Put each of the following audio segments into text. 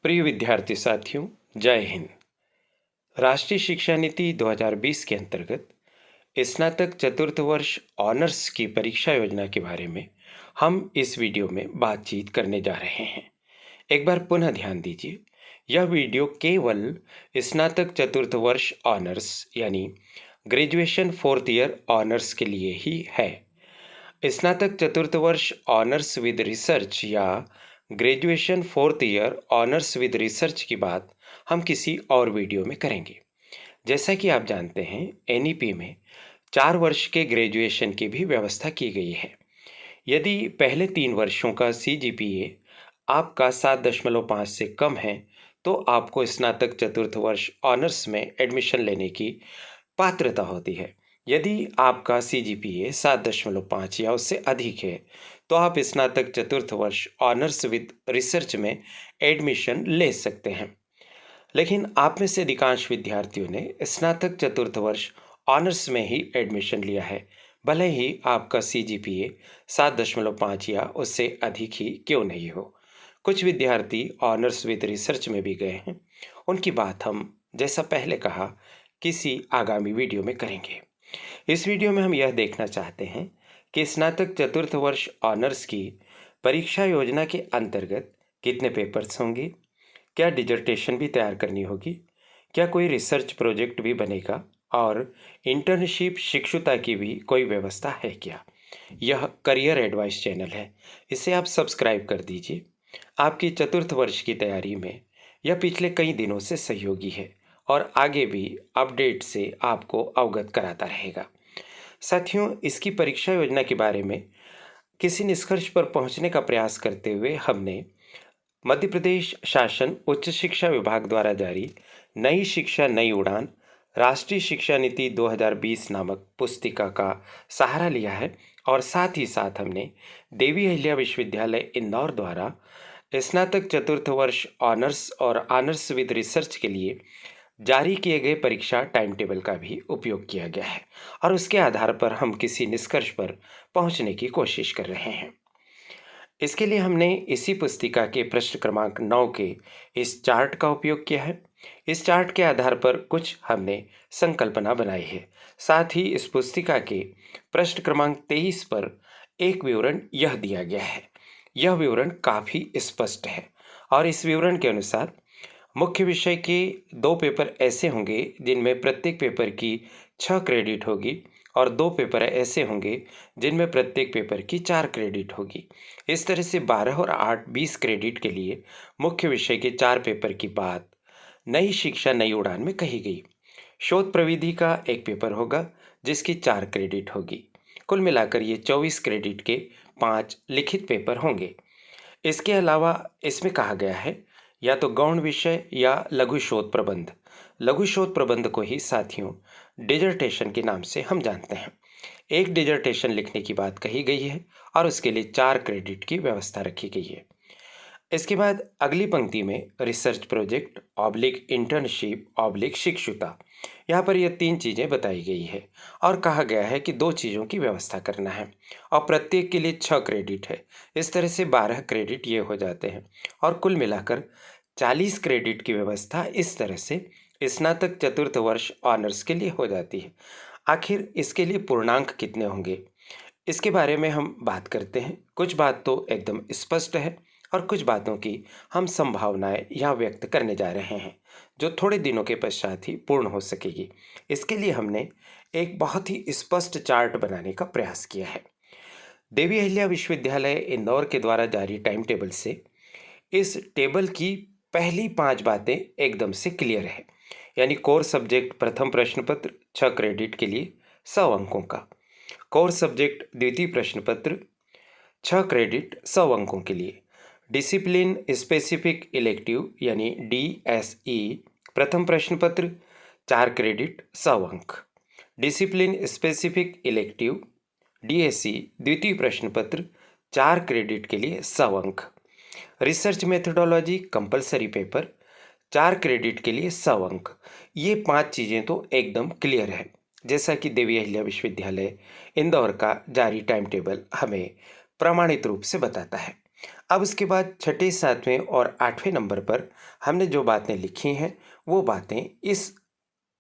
प्रिय विद्यार्थी साथियों, जय हिंद। राष्ट्रीय शिक्षा नीति 2020 के अंतर्गत स्नातक चतुर्थ वर्ष ऑनर्स की परीक्षा योजना के बारे में हम इस वीडियो में बातचीत करने जा रहे हैं। एक बार पुनः ध्यान दीजिए, यह वीडियो केवल स्नातक चतुर्थ वर्ष ऑनर्स यानी ग्रेजुएशन फोर्थ ईयर ऑनर्स के लिए ही है। स्नातक चतुर्थ वर्ष ऑनर्स विद रिसर्च या graduation fourth year honours with research की बात हम किसी और वीडियो में करेंगे। जैसा कि आप जानते हैं, एनईपी में 4 वर्ष के ग्रेजुएशन की भी व्यवस्था की गई है। यदि पहले 3 वर्षों का सीजीपीए आपका 7.5 से कम है तो आपको स्नातक चतुर्थ वर्ष ऑनर्स में एडमिशन लेने की पात्रता होती है। यदि आपका सीजीपीए 7.5 या उससे अधिक है तो आप स्नातक चतुर्थ वर्ष ऑनर्स विद रिसर्च में एडमिशन ले सकते हैं। लेकिन आप में से अधिकांश विद्यार्थियों ने स्नातक चतुर्थ वर्ष ऑनर्स में ही एडमिशन लिया है, भले ही आपका सीजीपीए 7.5 या उससे अधिक ही क्यों नहीं हो। कुछ विद्यार्थी ऑनर्स विद रिसर्च में भी गए हैं। उनकी बात हम, जैसा पहले कहा, किसी आगामी वीडियो में करेंगे। इस वीडियो में हम यह देखना चाहते हैं कि स्नातक चतुर्थ वर्ष ऑनर्स की परीक्षा योजना के अंतर्गत कितने पेपर्स होंगे, क्या डिजर्टेशन भी तैयार करनी होगी, क्या कोई रिसर्च प्रोजेक्ट भी बनेगा और इंटर्नशिप शिक्षुता की भी कोई व्यवस्था है क्या। यह करियर एडवाइस चैनल है, इसे आप सब्सक्राइब कर दीजिए। आपकी चतुर्थ वर्ष की तैयारी में यह पिछले कई दिनों से सहयोगी है और आगे भी अपडेट से आपको अवगत कराता रहेगा। साथियों, इसकी परीक्षा योजना के बारे में किसी निष्कर्ष पर पहुंचने का प्रयास करते हुए हमने मध्य प्रदेश शासन उच्च शिक्षा विभाग द्वारा जारी नई शिक्षा नई उड़ान राष्ट्रीय शिक्षा नीति 2020 नामक पुस्तिका का सहारा लिया है और साथ ही साथ हमने देवी अहिल्या विश्वविद्यालय इंदौर द्वारा स्नातक चतुर्थ वर्ष ऑनर्स और ऑनर्स विद रिसर्च के लिए जारी किए गए परीक्षा टाइम टेबल का भी उपयोग किया गया है और उसके आधार पर हम किसी निष्कर्ष पर पहुंचने की कोशिश कर रहे हैं। इसके लिए हमने इसी पुस्तिका के प्रश्न क्रमांक 9 के इस चार्ट का उपयोग किया है। इस चार्ट के आधार पर कुछ हमने संकल्पना बनाई है। साथ ही इस पुस्तिका के प्रश्न क्रमांक 23 पर एक विवरण यह दिया गया है। यह विवरण काफ़ी स्पष्ट है और इस विवरण के अनुसार मुख्य विषय के 2 पेपर ऐसे होंगे जिनमें प्रत्येक पेपर की 6 क्रेडिट होगी और 2 पेपर ऐसे होंगे जिनमें प्रत्येक पेपर की 4 क्रेडिट होगी। इस तरह से 12 और 8 20 क्रेडिट के लिए मुख्य विषय के 4 पेपर की बात नई शिक्षा नई उड़ान में कही गई। शोध प्रविधि का एक पेपर होगा जिसकी 4 क्रेडिट होगी। कुल मिलाकर ये 24 क्रेडिट के 5 लिखित पेपर होंगे। इसके अलावा इसमें कहा गया है या तो गौण विषय या लघु शोध प्रबंध। लघु शोध प्रबंध को ही साथियों डिजर्टेशन के नाम से हम जानते हैं। एक डिजर्टेशन लिखने की बात कही गई है और उसके लिए 4 क्रेडिट की व्यवस्था रखी गई है। इसके बाद अगली पंक्ति में research project oblique internship oblique शिक्षुता, यहाँ पर यह 3 चीज़ें बताई गई है और कहा गया है कि 2 चीज़ों की व्यवस्था करना है और प्रत्येक के लिए 6 क्रेडिट है। इस तरह से 12 क्रेडिट ये हो जाते हैं और कुल मिलाकर 40 क्रेडिट की व्यवस्था इस तरह से स्नातक चतुर्थ वर्ष ऑनर्स के लिए हो जाती है। आखिर इसके लिए पूर्णांक कितने होंगे, इसके बारे में हम बात करते हैं। कुछ बात तो एकदम स्पष्ट है और कुछ बातों की हम संभावनाएं यहाँ व्यक्त करने जा रहे हैं जो थोड़े दिनों के पश्चात ही पूर्ण हो सकेगी। इसके लिए हमने एक बहुत ही स्पष्ट चार्ट बनाने का प्रयास किया है। देवी अहिल्या विश्वविद्यालय इंदौर के द्वारा जारी टाइम टेबल से इस टेबल की पहली 5 बातें एकदम से क्लियर है। यानी कोर सब्जेक्ट प्रथम प्रश्न पत्र 6 क्रेडिट के लिए 100 अंकों का, कोर सब्जेक्ट द्वितीय प्रश्न पत्र 6 क्रेडिट 100 अंकों के लिए, डिसिप्लिन स्पेसिफिक इलेक्टिव यानी डीएसई प्रथम प्रश्न पत्र 4 क्रेडिट 100 अंक, डिसिप्लिन स्पेसिफिक इलेक्टिव डीएसई द्वितीय प्रश्न पत्र 4 क्रेडिट के लिए 100 अंक, research methodology compulsory paper 4 credit के लिए 100 अंक। ये 5 चीज़ें तो एकदम क्लियर है, जैसा कि देवी अहिल्या विश्वविद्यालय इंदौर का जारी टाइम टेबल हमें प्रमाणित रूप से बताता है। अब उसके बाद छठे, सातवें और आठवें नंबर पर हमने जो बातें लिखी हैं वो बातें इस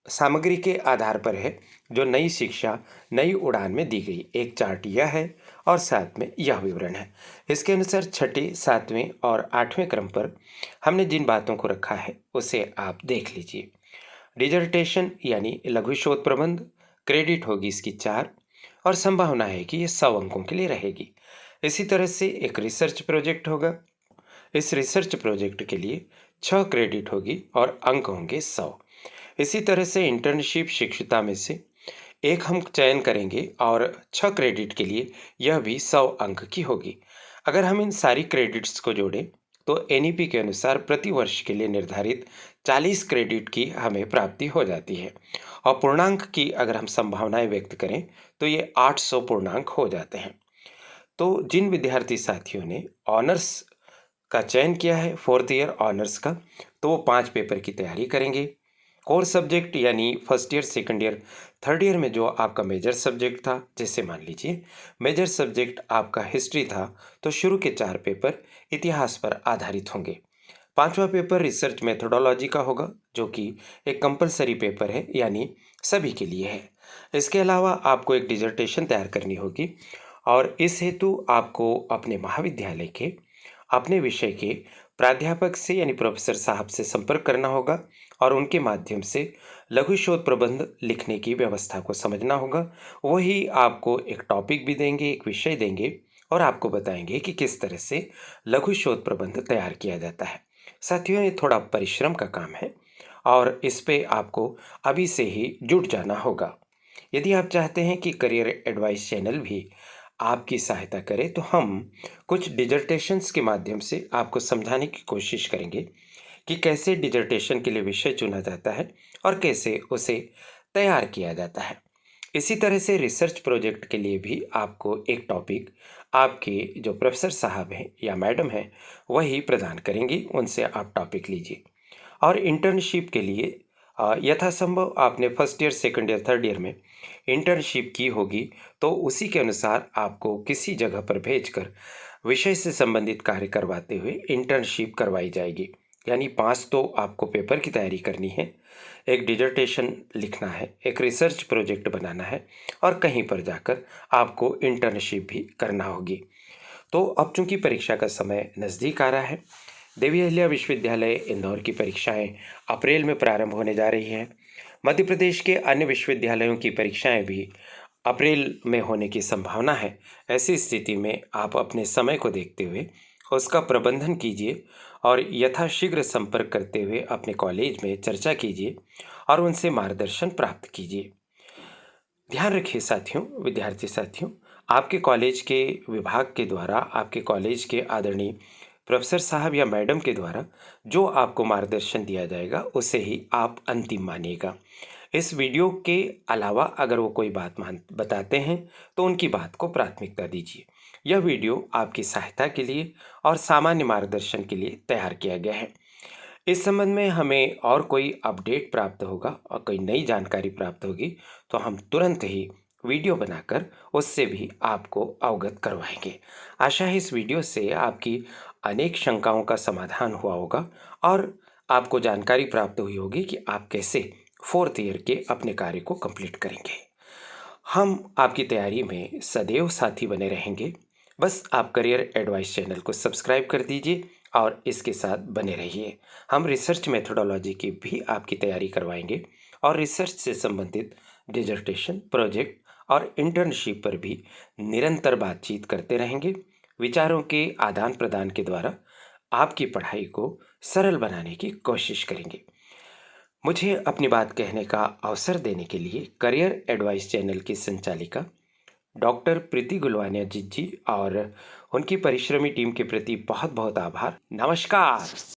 सामग्री के आधार पर है जो नई शिक्षा नई उड़ान में दी गई। एक चार्ट यह है और साथ में यह विवरण है। इसके अनुसार छठे, सातवें और आठवें क्रम पर हमने जिन बातों को रखा है उसे आप देख लीजिए। डिजर्टेशन यानी लघु शोध प्रबंध, क्रेडिट होगी इसकी 4 और संभावना है कि ये 100 अंकों के लिए रहेगी। इसी तरह से एक रिसर्च प्रोजेक्ट होगा। इस रिसर्च प्रोजेक्ट के लिए 6 क्रेडिट होगी और अंक होंगे 100। इसी तरह से इंटर्नशिप शिक्षुता में से एक हम चयन करेंगे और 6 क्रेडिट के लिए यह भी 100 अंक की होगी। अगर हम इन सारी क्रेडिट्स को जोड़ें तो एनईपी के अनुसार प्रति वर्ष के लिए निर्धारित 40 क्रेडिट की हमें प्राप्ति हो जाती है और पूर्णांक की अगर हम संभावनाएं व्यक्त करें तो ये 800 पूर्णांक हो जाते हैं। तो जिन विद्यार्थी साथियों ने ऑनर्स का चयन किया है, 4th ईयर ऑनर्स का, तो वो 5 पेपर की तैयारी करेंगे। कोर सब्जेक्ट यानी first year, second year, third year में जो आपका मेजर सब्जेक्ट था, जैसे मान लीजिए मेजर सब्जेक्ट आपका हिस्ट्री था, तो शुरू के 4 पेपर इतिहास पर आधारित होंगे। 5वां पेपर रिसर्च मेथोडोलॉजी का होगा जो कि एक कंपलसरी पेपर है, यानी सभी के लिए है। इसके अलावा आपको एक डिजर्टेशन तैयार करनी होगी और इस हेतु आपको अपने महाविद्यालय के अपने विषय के प्राध्यापक से यानी प्रोफेसर साहब से संपर्क करना होगा और उनके माध्यम से लघु शोध प्रबंध लिखने की व्यवस्था को समझना होगा। वही आपको एक टॉपिक भी देंगे, एक विषय देंगे और आपको बताएंगे कि किस तरह से लघु शोध प्रबंध तैयार किया जाता है। साथियों, ये थोड़ा परिश्रम का काम है और इस पे आपको अभी से ही जुट जाना होगा। यदि आप चाहते हैं कि करियर एडवाइस चैनल भी आपकी सहायता करे तो हम कुछ डिजर्टेशंस के माध्यम से आपको समझाने की कोशिश करेंगे कि कैसे डिजर्टेशन के लिए विषय चुना जाता है और कैसे उसे तैयार किया जाता है। इसी तरह से रिसर्च प्रोजेक्ट के लिए भी आपको एक टॉपिक आपके जो प्रोफेसर साहब हैं या मैडम हैं वही प्रदान करेंगी, उनसे आप टॉपिक लीजिए। और इंटर्नशिप के लिए यथासंभव आपने first year, second year, third year में इंटर्नशिप की होगी तो उसी के अनुसार आपको किसी जगह पर भेजकर विषय से संबंधित कार्य करवाते हुए इंटर्नशिप करवाई जाएगी। यानी 5 तो आपको पेपर की तैयारी करनी है, एक डिजर्टेशन लिखना है, एक रिसर्च प्रोजेक्ट बनाना है और कहीं पर जाकर आपको इंटर्नशिप भी करना होगी। तो अब चूंकि परीक्षा का समय नज़दीक आ रहा है, देवी अहिल्या विश्वविद्यालय इंदौर की परीक्षाएं अप्रैल में प्रारंभ होने जा रही हैं। मध्य प्रदेश के अन्य विश्वविद्यालयों की परीक्षाएं भी अप्रैल में होने की संभावना है। ऐसी स्थिति में आप अपने समय को देखते हुए उसका प्रबंधन कीजिए और यथाशीघ्र संपर्क करते हुए अपने कॉलेज में चर्चा कीजिए और उनसे मार्गदर्शन प्राप्त कीजिए। ध्यान रखिए साथियों, विद्यार्थी साथियों, आपके कॉलेज के विभाग के द्वारा, आपके कॉलेज के आदरणीय प्रोफेसर साहब या मैडम के द्वारा जो आपको मार्गदर्शन दिया जाएगा उसे ही आप अंतिम मानिएगा। इस वीडियो के अलावा अगर वो कोई बात बताते हैं तो उनकी बात को प्राथमिकता दीजिए। यह वीडियो आपकी सहायता के लिए और सामान्य मार्गदर्शन के लिए तैयार किया गया है। इस संबंध में हमें और कोई अपडेट प्राप्त होगा और कोई नई जानकारी प्राप्त होगी तो हम तुरंत ही वीडियो बनाकर उससे भी आपको अवगत करवाएंगे। आशा है इस वीडियो से आपकी अनेक शंकाओं का समाधान हुआ होगा और आपको जानकारी प्राप्त हुई होगी कि आप कैसे 4th ईयर के अपने कार्य को कंप्लीट करेंगे। हम आपकी तैयारी में सदैव साथी बने रहेंगे। बस आप करियर एडवाइस चैनल को सब्सक्राइब कर दीजिए और इसके साथ बने रहिए। हम रिसर्च मेथोडोलॉजी की भी आपकी तैयारी करवाएंगे और रिसर्च से संबंधित डिजर्टेशन, प्रोजेक्ट और इंटर्नशिप पर भी निरंतर बातचीत करते रहेंगे। विचारों के आदान प्रदान के द्वारा आपकी पढ़ाई को सरल बनाने की कोशिश करेंगे। मुझे अपनी बात कहने का अवसर देने के लिए करियर एडवाइस चैनल की संचालिका डॉक्टर प्रीति गुलवानिया जी और उनकी परिश्रमी टीम के प्रति बहुत बहुत आभार। नमस्कार।